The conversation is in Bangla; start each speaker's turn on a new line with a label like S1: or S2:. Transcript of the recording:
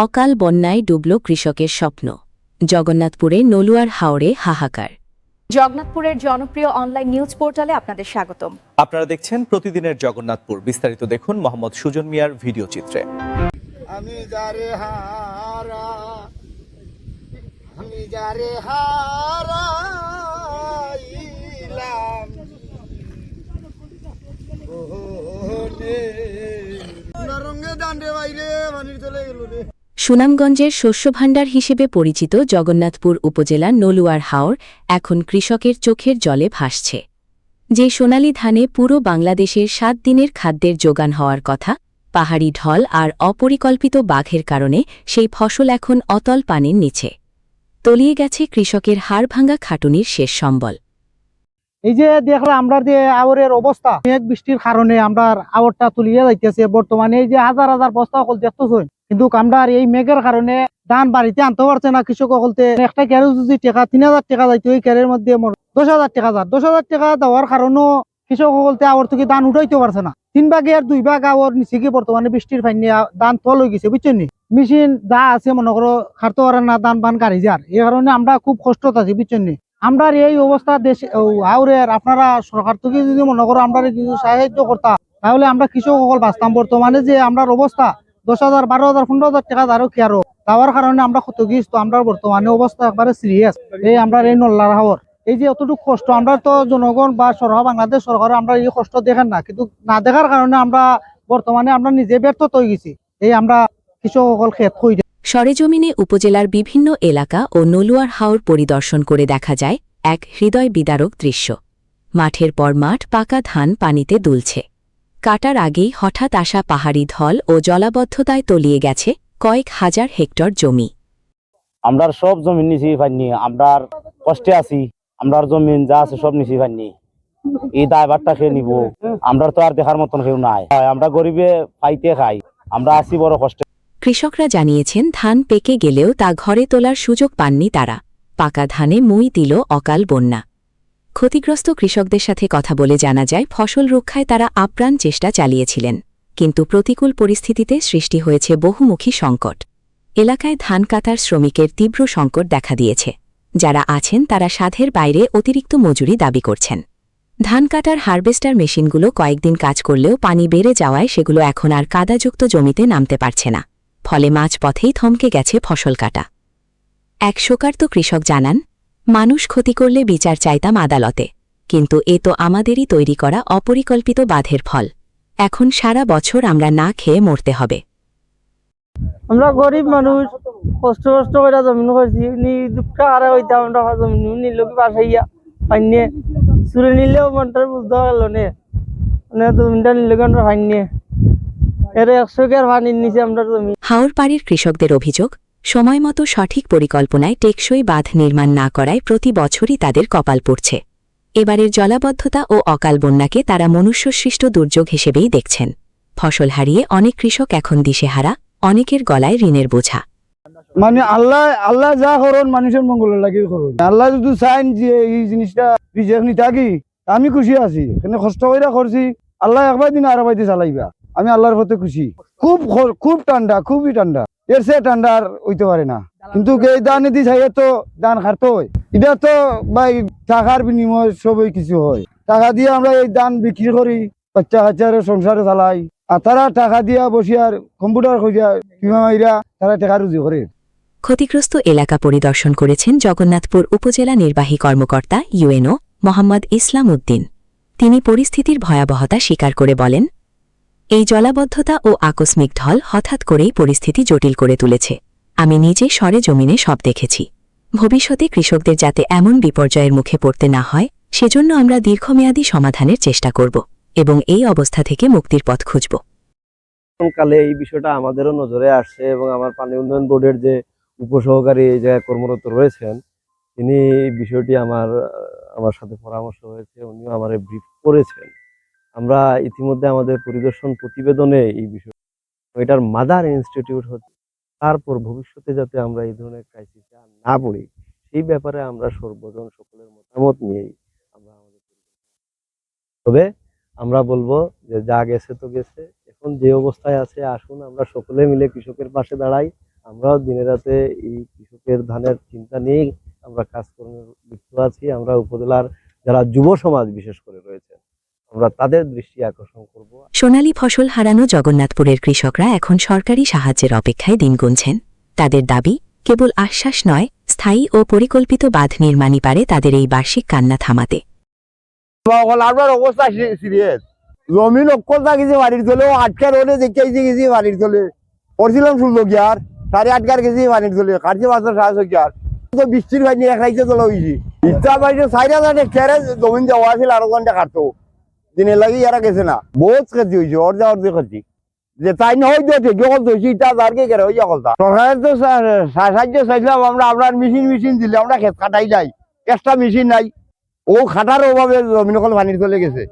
S1: অকাল বন্যায় ডুবল কৃষকের স্বপ্ন। জগন্নাথপুরে নলুয়ার হাওরে হাহাকার।
S2: জগন্নাথপুরের জনপ্রিয় অনলাইন নিউজ পোর্টালে আপনাদের স্বাগতম।
S3: আপনারা দেখছেন প্রতিদিনের জগন্নাথপুর। বিস্তারিত দেখুন মোহাম্মদ সুজন মিয়ার ভিডিও চিত্রে।
S4: আমি যারে হারা, আমি যারে হারাইলাম, রঙে দান্ডে বাইরে পানির চলে গেল রে।
S1: সুনামগঞ্জের শস্যভাণ্ডার হিসেবে পরিচিত জগন্নাথপুর উপজেলার নলুয়ার হাওর এখন কৃষকের চোখের জলে ভাসছে। যে সোনালী ধানে পুরো বাংলাদেশের 7 দিনের খাদ্যের যোগান হওয়ার কথা, পাহাড়ি ঢল আর অপরিকল্পিত বাঘের কারণে সেই ফসল এখন অতল পানির নিচে। তলিয়ে গেছে কৃষকের হাড়ভাঙ্গা খাটুনির শেষ সম্বল।
S5: এই যে দেখলাম আমরা যে আওরের অবস্থা, মেঘ বৃষ্টির কারণে আমরা আওরটা তুলিয়ে যাইতেছে। বর্তমানে এই যে হাজার হাজার বস্তা সকল দেখতেছেন, কিন্তু আমরা এই মেঘের কারণে ধান বাড়িতে আনতে পারছে না। কৃষক সকলতে একটা ক্যারে যদি টাকা 3000 টাকা যাইতো, ওই ক্যারের মধ্যে 10,000 টাকা যায়। 10,000 টাকা দেওয়ার কারণেও কৃষক সকলতে আওর থেকে ধান উঠাইতে পারছে না। 3 ভাগে আর 2 ভাগ আওর নিচে গিয়ে বর্তমানে বৃষ্টির ফাইনে ধান তল হয়ে গেছে, বুঝছেন নি। মেশিন যা আছে মনে করো খাটতে পারে না, ধান বান গাড়ি যার। এই কারণে আমরা খুব কষ্ট আছি, বুঝছেন নি। আমরা এই অবস্থা দেশে আউরের আপনারা সরকার থেকে যদি মনে করো আমরা কিছু সাহায্য করতাম, তাহলে আমরা কৃষক সকল বাঁচতাম। বর্তমানে যে আমরা অবস্থা 10,000, 12,000, 15,000 টাকা আরো কি আরো দেওয়ার কারণে আমরা ক্ষতিগ্রস্ত। আমরা বর্তমানে অবস্থা একবারে সিরিয়াস। এই আমরা এই নল্লার হাওর এই যে অতটুকু কষ্ট, আমরা তো জনগণ বা সরকার, বাংলাদেশ সরকার আমরা এই কষ্ট দেখেন না, কিন্তু না দেখার কারণে আমরা বর্তমানে আমরা নিজে ব্যর্থ হয়ে গেছি। এই আমরা কৃষক সকল ক্ষেত হয়ে
S1: সরেজমিনে উপজেলার বিভিন্ন এলাকা ও নলুয়ার হাওর পরিদর্শন করে দেখা যায় এক হৃদয় বিদারক দৃশ্য। মাঠের পর মাঠ পাকা ধান পানিতে দুলছে। কাটার আগেই হঠাৎ আসা পাহাড়ি ঢল ও জলাবদ্ধতায় তলিয়ে গেছে কয়েক হাজার হেক্টর জমি।
S6: আমরা সব জমি নিচে পাইনি, আমরা কষ্টে আছি। আমরা জমিন যা আছে সব নিচে পাইনি। এই দায়ভারটা খেয়ে নিব, আমরা তো আর দেখার মতন কেউ নাই। আমরা গরিবে পাইতে খাই, আমরা আছি বড় কষ্টে।
S1: কৃষকরা জানিয়েছেন ধান পেকে গেলেও তা ঘরে তোলার সুযোগ পাননি তারা। পাকা ধানে মুই দিল অকাল বন্যা। ক্ষতিগ্রস্ত কৃষকদের সাথে কথা বলে জানা যায় ফসল রক্ষায় তারা আপ্রাণ চেষ্টা চালিয়েছিলেন, কিন্তু প্রতিকূল পরিস্থিতিতে সৃষ্টি হয়েছে বহুমুখী সংকট। এলাকায় ধান কাটার শ্রমিকের তীব্র সংকট দেখা দিয়েছে। যারা আছেন তারা সাধ্যের বাইরে অতিরিক্ত মজুরি দাবি করছেন। ধান কাটার হারভেস্টার মেশিনগুলো কয়েকদিন কাজ করলেও পানি বেড়ে যাওয়ায় সেগুলো এখন আর কাদাযুক্ত জমিতে নামতে পারছে না। ফলে মাঝপথেই থমকে গেছে ফসল কাটা। এক শোকার্ত কৃষক জানান, মানুষ ক্ষতি করলে বিচার চাইতাম আদালতে, কিন্তু এ তো আমাদেরই তৈরি করা অপরিকল্পিত বাধের ফল। এখন সারা বছর আমরা না খেয়ে মরতে হবে।
S5: আমরা গরিব মানুষ, কষ্ট করে জমিন করছি। দুঃখ আরে হইতাম আমরা জমিন নিল কি বাসাইয়া পাইনে চুরে নিলেও মনটার বুঝতে পারলো নে, মানে জমিনটা নিলে আমরা পাইনে এর 100 কেয়ার পানির নিচে আমরা জমি।
S1: হাওর পাড়ির কৃষকদের অভিযোগ, সময়মতো সঠিক পরিকল্পনায় টেকসই বাঁধ নির্মাণ না করায় প্রতি বছরই তাদের কপাল পড়ছে। এবারের জলাবদ্ধতা ও অকাল বন্যাকে তারা মনুষ্যসৃষ্ট দুর্যোগ হিসেবেই দেখছেন। ফসল হারিয়ে অনেক কৃষক এখন দিশেহারা, অনেকের গলায় ঋণের বোঝা।
S5: মানে আল্লাহ যা করুন মানুষের মঙ্গলের লাগে করুন। আল্লাহ যদি চাইন যে এই জিনিসটা রিজেক্ট নি থাকি, আমি খুশি আছি। এখানে কষ্ট করে করছি, আল্লাহ একবার দিন আর বাইতে চালাইবা। আমি আল্লাহর প্রতি খুশি। খুব ঠান্ডা, খুবই ঠান্ডা। এর সে ঠান্ডা আর হইতে পারে না। কিন্তু এই দান দি চাই তো দান খারতে হয়। এটা তো ভাই টাকার বিনিময় সবই কিছু হয়। টাকা দিয়ে আমরা এই দান বিক্রি করি, বাচ্চা কাচ্চার সংসারে চালাই। আর তারা টাকা দিয়া বসিয়ার কম্পিউটার খুঁজা বিমা মাইরা তারা টাকা রুজি করে।
S1: ক্ষতিগ্রস্ত এলাকা পরিদর্শন করেছেন জগন্নাথপুর উপজেলা নির্বাহী কর্মকর্তা ইউএনও মোহাম্মদ ইসলাম উদ্দিন। তিনি পরিস্থিতির ভয়াবহতা স্বীকার করে বলেন, এই জলাবদ্ধতা ও আকস্মিক ঢল হঠাৎ করেই পরিস্থিতি জটিল করে তুলেছে। আমি নিজে সরেজমিনে সব দেখেছি। ভবিষ্যতে কৃষকদের যাতে এমন বিপর্যয়ের মুখে পড়তে না হয়, সেজন্য আমরা দীর্ঘমেয়াদী সমাধানের চেষ্টা করব এবং এই অবস্থা থেকে মুক্তির পথ খুঁজব।
S6: কালে এই বিষয়টা আমাদেরও নজরে আসছে এবং আমার পানি উন্নয়ন বোর্ডের যে উপসহকারী এই জায়গায় কর্মরত রয়েছেন, তিনি এই বিষয়টি আমার সাথে পরামর্শ হয়েছে, উনিও আমার ব্রিফ করেছেন। আমরা ইতিমধ্যে আমাদের পরিদর্শন প্রতিবেদনে এই বিষয়, এটার মাদার ইনস্টিটিউট হচ্ছে, তারপর ভবিষ্যতে যাতে আমরা এই ধরনের ক্রাইসিসে না পড়ি সেই ব্যাপারে আমরা সর্বজন সকলের মতামত নিয়েই আমরা আমাদের। তবে আমরা বলবো যে যা গেছে তো গেছে, এখন যে অবস্থায় আছে আসুন আমরা সকলে মিলে কৃষকের পাশে দাঁড়াই, আমরাও দিনে রাতে এই কৃষকের ধানের চিন্তা নিয়ে আমরা কাজকর্মে লিপ্ত আছি। আমরা উপজেলার যারা যুব সমাজ বিশেষ করে রয়েছে, আমরা তাদের দৃষ্টি আকর্ষণ করব।
S1: সোনালী ফসল হারানো জগন্নাথপুরের কৃষকরা এখন সরকারি সাহায্যের অপেক্ষায় দিন গুনছেন। তাদের দাবি, কেবল আশ্বাস নয়, স্থায়ী ও পরিকল্পিত বাঁধ নির্মাণই পারে তাদের এই বার্ষিক কান্না থামাতে।
S7: আপনার অবস্থা সিরিয়াস। জমি লক্ষ্য গেছে বাড়ির চলে, আটকার হলে দেখে গেছি বাড়ির চলে পড়ছিলাম 16 গিয়ার, 8.5 কেজি বাড়ির চলে কাটছে মাত্র 700 গিয়ার। তো বৃষ্টির ভাই এক রাইতে তোলা হয়েছি। ইচ্ছা পাইছে 4,000 হেক্টরে জমিন দেওয়া আছিল, আরো ঘন্টা কাটতো দিনের লাগি এরা গেছে না। বহুত ক্ষতি হয়েছে, অর্ধে ক্ষতি যে তাই নয় ঠিকই হয়েছি। ইটা যারকে কেন হয়ে সকলটা সরকারের তো সাহায্য চাইছিলাম আমরা। আপনার মেশিন দিলে আমরা ক্ষেত কাটাই যাই, এক্সট্রা মেশিন নাই, ও খাটার অভাবে জমিন সকল পানির চলে গেছে।